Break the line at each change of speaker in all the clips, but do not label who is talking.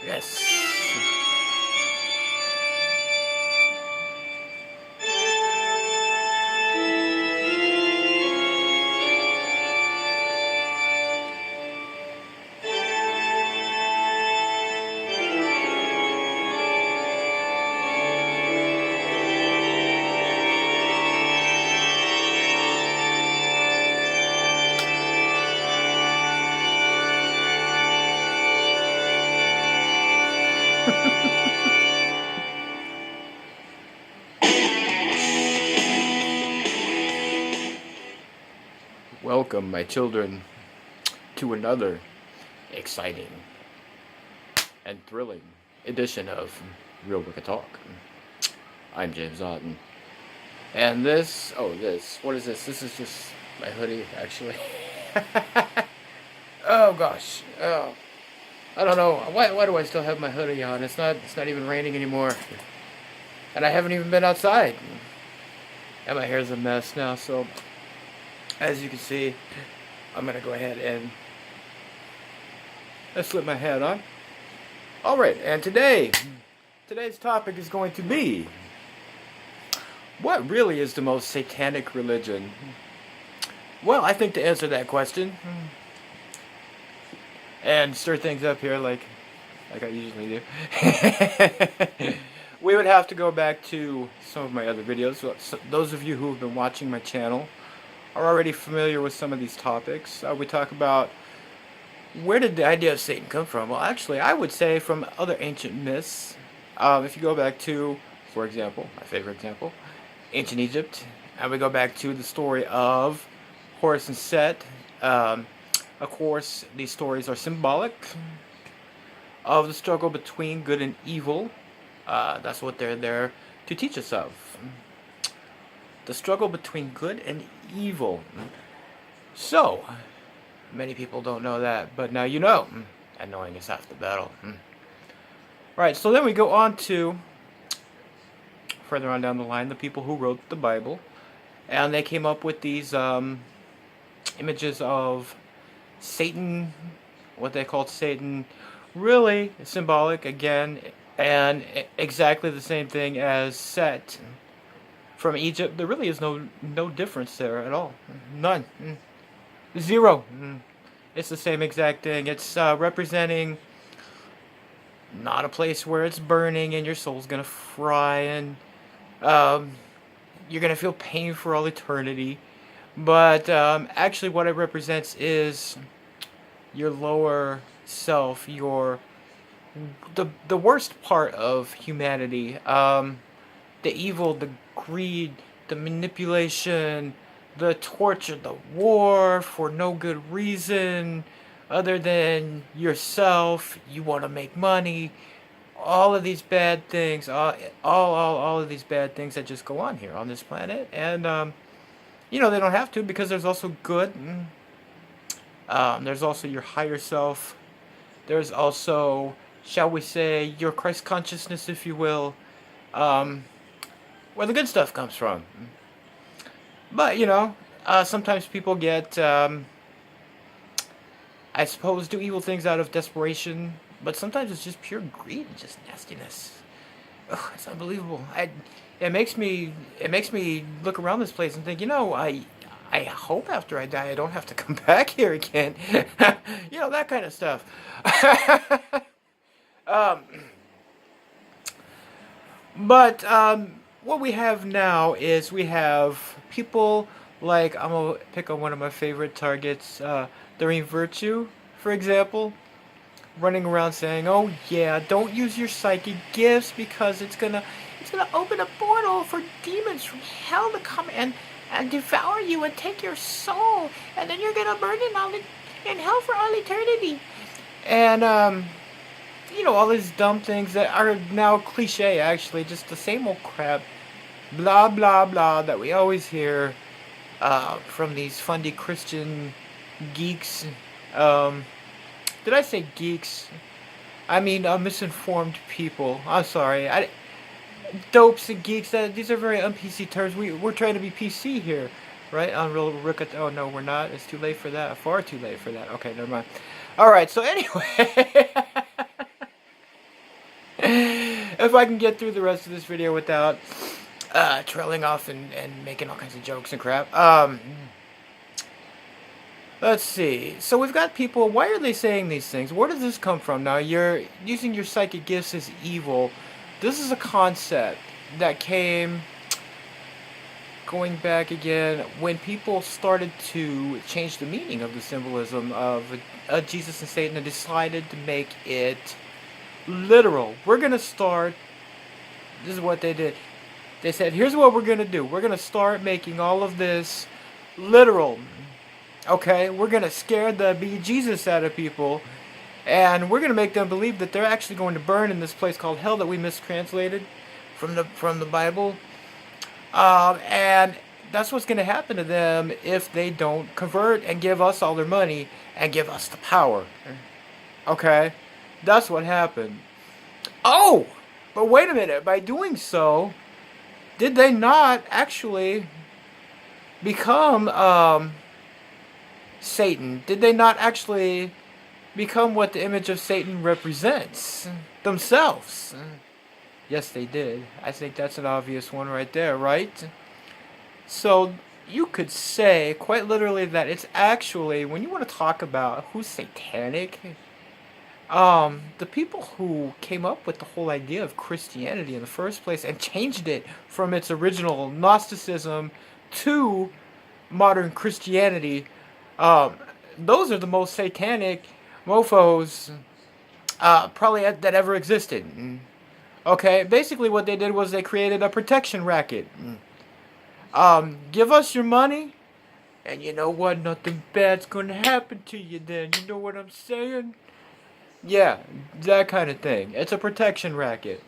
Yes. Welcome, my children, to another exciting and thrilling edition of Real Wicca Talk. I'm James Auden. And what is this? This is just my hoodie, actually. Oh gosh. Oh, I don't know. Why do I still have my hoodie on? It's not even raining anymore. And I haven't even been outside. And my hair's a mess now, so as you can see, I'm gonna go ahead and slip my hat on. Alright, and today's topic is going to be, what really is the most satanic religion? Well, I think to answer that question and stir things up here like I usually do, we would have to go back to some of my other videos. So those of you who have been watching my channel are already familiar with some of these topics. We talk about where did the idea of Satan come from? Well, actually, I would say from other ancient myths. If you go back to, for example, my favorite example, ancient Egypt, and we go back to the story of Horus and Set. Of course, these stories are symbolic of the struggle between good and evil. That's what they're there to teach us of. The struggle between good and evil. So, many people don't know that, but now you know. And knowing is half the battle. Right, so then we go on to, further on down the line, the people who wrote the Bible. And they came up with these images of Satan, what they called Satan, really symbolic, again, and exactly the same thing as Set from Egypt. There really is no difference there at all. None. Zero. It's the same exact thing. It's representing not a place where it's burning and your soul's gonna fry and you're gonna feel pain for all eternity. But actually what it represents is your lower self, the worst part of humanity. The evil, the greed, the manipulation, the torture, the war for no good reason other than yourself. You want to make money. All of these bad things, all of these bad things that just go on here on this planet. And, they don't have to, because there's also good. There's also your higher self. There's also, shall we say, your Christ consciousness, if you will. Where the good stuff comes from. But, sometimes people get, I suppose, do evil things out of desperation. But sometimes it's just pure greed and just nastiness. Ugh, it's unbelievable. It makes me look around this place and think, I hope after I die I don't have to come back here again. That kind of stuff. But what we have now is we have people like, I'm going to pick on one of my favorite targets, Doreen Virtue, for example, running around saying, oh yeah, don't use your psychic gifts because it's gonna open a portal for demons from hell to come and devour you and take your soul, and then you're gonna burn in hell for all eternity. And all these dumb things that are now cliche, actually, just the same old crap, blah blah blah, that we always hear from these fundy Christian geeks. Did I say geeks? I mean misinformed people. I'm sorry. Dopes and geeks. These are very un-PC terms. We're trying to be PC here, right? On Real Wicca. Oh no, we're not. It's too late for that. Far too late for that. Okay, never mind. All right. So anyway, if I can get through the rest of this video without trailing off and making all kinds of jokes and crap. Let's see. So we've got people. Why are they saying these things? Where does this come from? Now, you're using your psychic gifts as evil. This is a concept that came going back again when people started to change the meaning of the symbolism of Jesus and Satan and decided to make it literal. We're going to start. This is what they did. They said, here's what we're going to do. We're going to start making all of this literal. Okay, we're going to scare the bejesus out of people, and we're going to make them believe that they're actually going to burn in this place called hell that we mistranslated from the Bible. And that's what's going to happen to them if they don't convert and give us all their money and give us the power. Okay, that's what happened. Oh, but wait a minute. By doing so, did they not actually become Satan? Did they not actually become what the image of Satan represents themselves? Yes, they did. I think that's an obvious one right there, right? So you could say quite literally that it's actually, when you want to talk about who's satanic, the people who came up with the whole idea of Christianity in the first place and changed it from its original Gnosticism to modern Christianity, those are the most satanic mofos probably that ever existed. Okay, basically what they did was they created a protection racket. Give us your money, and you know what? Nothing bad's gonna happen to you then. You know what I'm saying? Yeah, that kind of thing. It's a protection racket.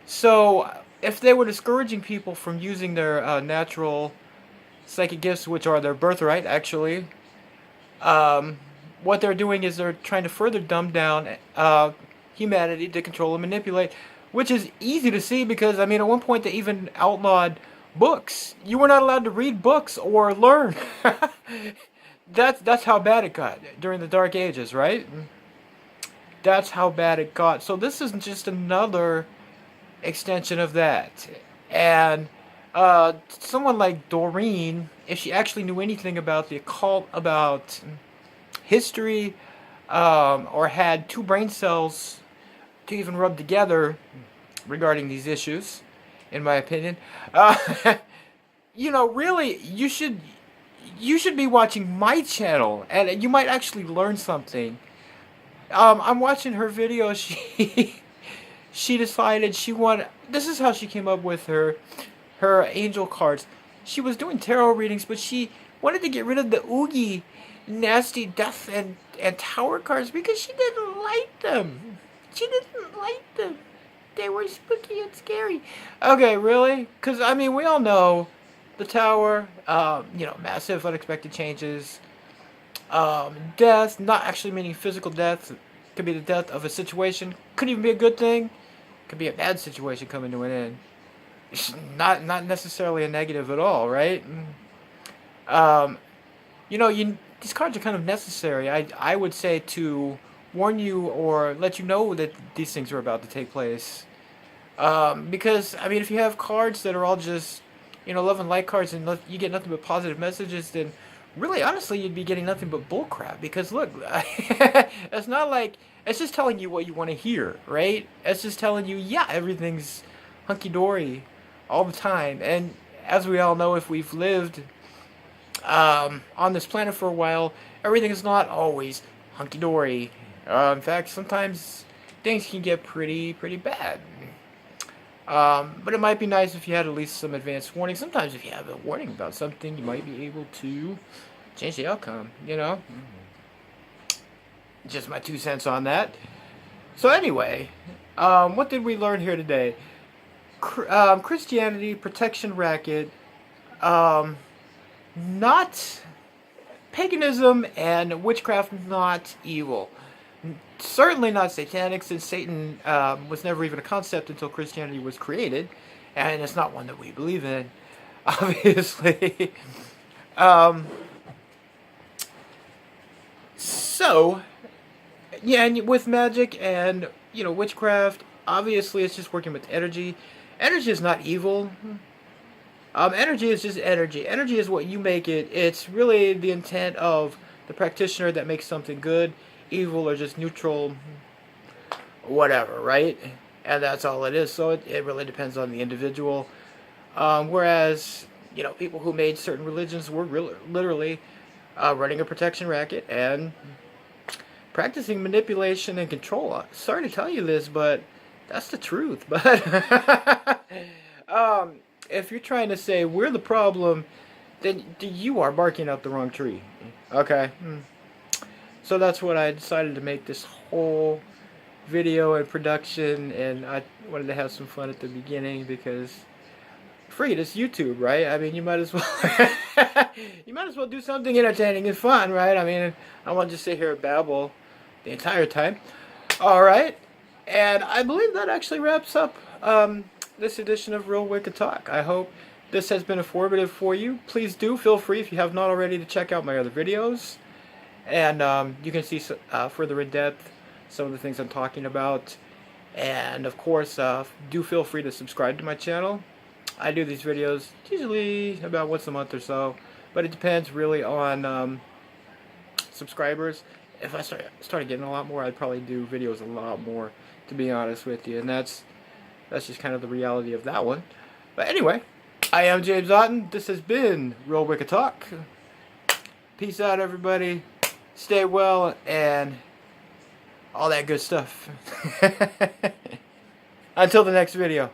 So, if they were discouraging people from using their natural psychic gifts, which are their birthright, actually, what they're doing is they're trying to further dumb down humanity to control and manipulate, which is easy to see because, I mean, at one point they even outlawed books. You were not allowed to read books or learn. That's how bad it got during the Dark Ages, right? That's how bad it got. So this is just another extension of that. And someone like Doreen, if she actually knew anything about the occult, about history, or had two brain cells to even rub together regarding these issues, in my opinion, you know, really, you should be watching my channel, and you might actually learn something. I'm watching her video. She decided she wanted. This is how she came up with her angel cards. She was doing tarot readings, but she wanted to get rid of the oogie, nasty death and tower cards because she didn't like them. She didn't like them. They were spooky and scary. Okay, really? Because, I mean, we all know the tower, you know, massive unexpected changes. Death, not actually meaning physical death. Could be the death of a situation. Could even be a good thing. Could be a bad situation coming to an end. It's not necessarily a negative at all, right? You know, these cards are kind of necessary, I would say, to warn you or let you know that these things are about to take place. Because, I mean, if you have cards that are all just, you know, love and light cards and you get nothing but positive messages, then really, honestly, you'd be getting nothing but bullcrap. Because, look, it's not like, it's just telling you what you want to hear, right? It's just telling you, yeah, everything's hunky-dory all the time. And as we all know, if we've lived on this planet for a while, everything is not always hunky-dory. In fact, sometimes things can get pretty bad. But it might be nice if you had at least some advanced warning. Sometimes if you have a warning about something, you might be able to change the outcome, you know? Just my 2 cents on that. So anyway, what did we learn here today? Christianity, protection racket, not paganism, and witchcraft not evil. Certainly not satanic, since Satan was never even a concept until Christianity was created, and it's not one that we believe in, obviously. So, yeah, and with magic and, you know, witchcraft, obviously it's just working with energy. Energy is not evil. Energy is just energy. Energy is what you make it. It's really the intent of the practitioner that makes something good, evil, or just neutral, whatever, right? And that's all it is. So it really depends on the individual. Whereas, you know, people who made certain religions were literally running a protection racket and practicing manipulation and control. Sorry to tell you this, but that's the truth. But if you're trying to say we're the problem, then you are barking up the wrong tree. Okay? So that's what I decided to make this whole video and production, and I wanted to have some fun at the beginning because it's YouTube, right? I mean, you might as well do something entertaining and fun, right? I mean, I don't want to just sit here and babble the entire time. All right, and I believe that actually wraps up this edition of Real Wicca Talk. I hope this has been informative for you. Please do feel free, if you have not already, to check out my other videos, and you can see further in depth some of the things I'm talking about. And of course, do feel free to subscribe to my channel. I do these videos usually about once a month or so, but it depends really on subscribers. If I started getting a lot more, I'd probably do videos a lot more, to be honest with you, and that's just kind of the reality of that one. But anyway, I am James Otten. This has been Real Wicca Talk. Peace out, everybody. Stay well and all that good stuff. Until the next video.